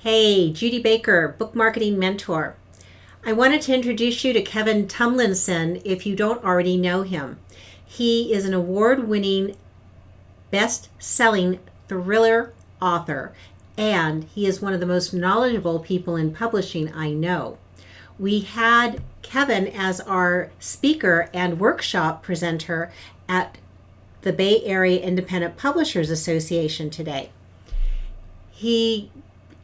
Hey, Judy Baker, book marketing mentor. I wanted to introduce you to Kevin Tumlinson if you don't already know him. He is an award-winning, best-selling thriller author, and he is one of the most knowledgeable people in publishing I know. We had Kevin as our speaker and workshop presenter at the Bay Area Independent Publishers Association today. He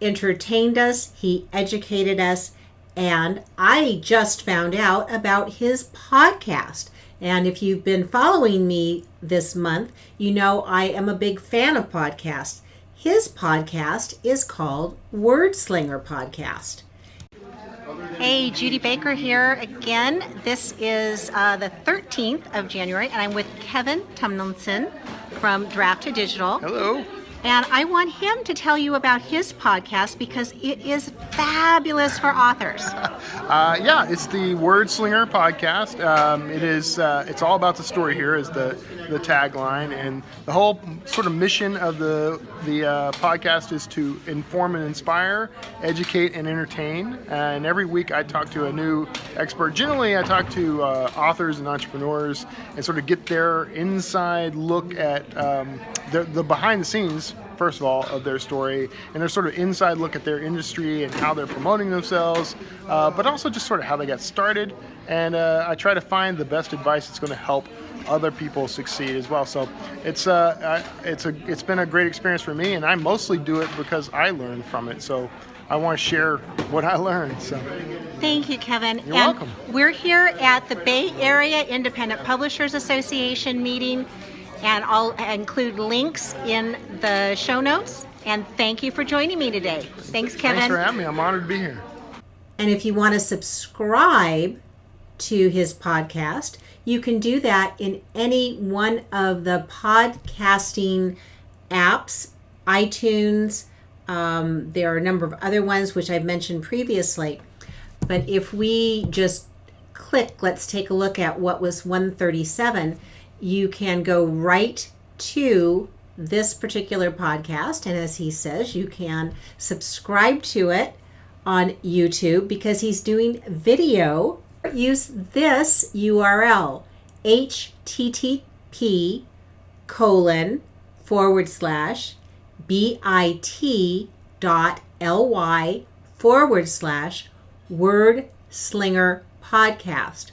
entertained us, he educated us, and I just found out about his podcast. And if you've been following me this month, you know I am a big fan of podcasts. His podcast is called Wordsllinger Podcast. Hey, Judy Baker here again. This is the 13th of January, and I'm with Kevin Tumlinson from Draft to Digital. Hello. And I want him to tell you about his podcast because it is fabulous for authors. It's the Wordslinger Podcast. It's all about the story here is the tagline, and the whole sort of mission of the podcast is to inform and inspire, educate and entertain. And every week I talk to a new expert. Generally, I talk to authors and entrepreneurs and sort of get their inside look at the behind the scenes, first of all, of their story, and their sort of inside look at their industry and how they're promoting themselves, but also just sort of how they got started. And I try to find the best advice that's going to help other people succeed as well. So it's been a great experience for me, and I mostly do it because I learned from it. So I want to share what I learned. So thank you, Kevin. You're welcome. We're here at the Bay Area Independent Publishers Association meeting, and I'll include links in the show notes. And thank you for joining me today. Thanks, Kevin. Thanks for having me. I'm honored to be here. And if you want to subscribe to his podcast, you can do that in any one of the podcasting apps, iTunes. There are a number of other ones which I've mentioned previously. But if we just click, let's take a look at what was 137, you can go right to this particular podcast. And as he says, you can subscribe to it on YouTube because he's doing video. Use this URL, http://bit.ly/Wordslinger Podcast.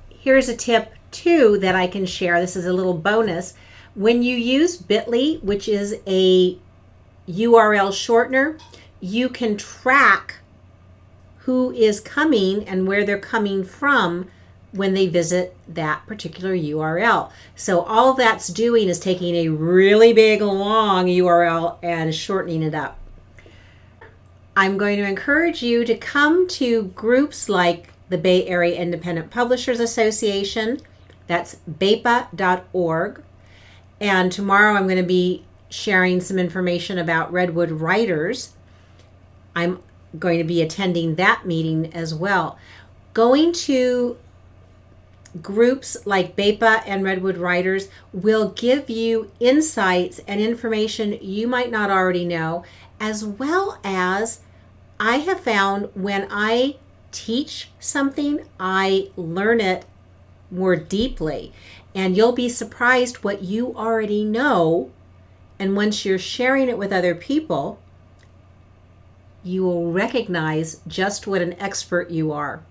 Here's a tip too that I can share. This is a little bonus. When you use bit.ly, which is a URL shortener, you can track who is coming and where they're coming from when they visit that particular URL. So all that's doing is taking a really big, long URL and shortening it up. I'm going to encourage you to come to groups like the Bay Area Independent Publishers Association. That's BAIPA.org. And tomorrow I'm going to be sharing some information about Redwood Writers. I'm going to be attending that meeting as well. Going to groups like BAIPA and Redwood Writers will give you insights and information you might not already know, as well as I have found when I teach something, I learn it more deeply. And you'll be surprised what you already know. And once you're sharing it with other people, you will recognize just what an expert you are.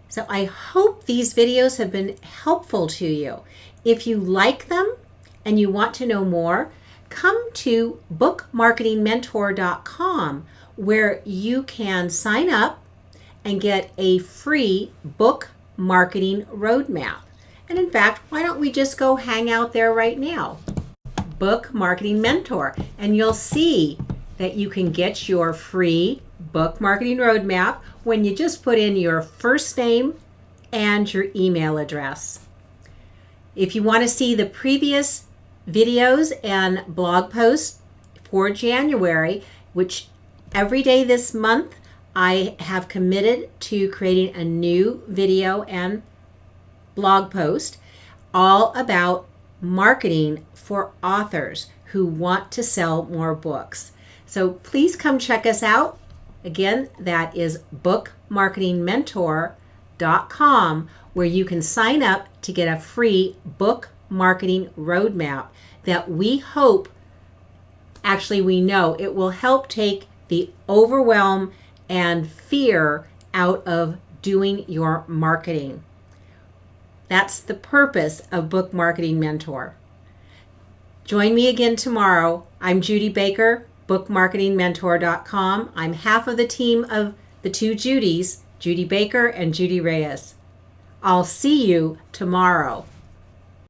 So I hope these videos have been helpful to you. If you like them and you want to know more, come to bookmarketingmentor.com where you can sign up and get a free book marketing roadmap. And in fact, why don't we just go hang out there right now? Book Marketing Mentor, and you'll see that you can get your free book marketing roadmap when you just put in your first name and your email address. If you want to see the previous videos and blog posts for January, which every day this month I have committed to creating a new video and blog post all about marketing for authors who want to sell more books. So please come check us out. Again, that is bookmarketingmentor.com, where you can sign up to get a free book marketing roadmap that we hope, actually we know, it will help take the overwhelm and fear out of doing your marketing. That's the purpose of Book Marketing Mentor. Join me again tomorrow. I'm Judy Baker, bookmarketingmentor.com. I'm half of the team of the two Judys, Judy Baker and Judy Reyes. I'll see you tomorrow.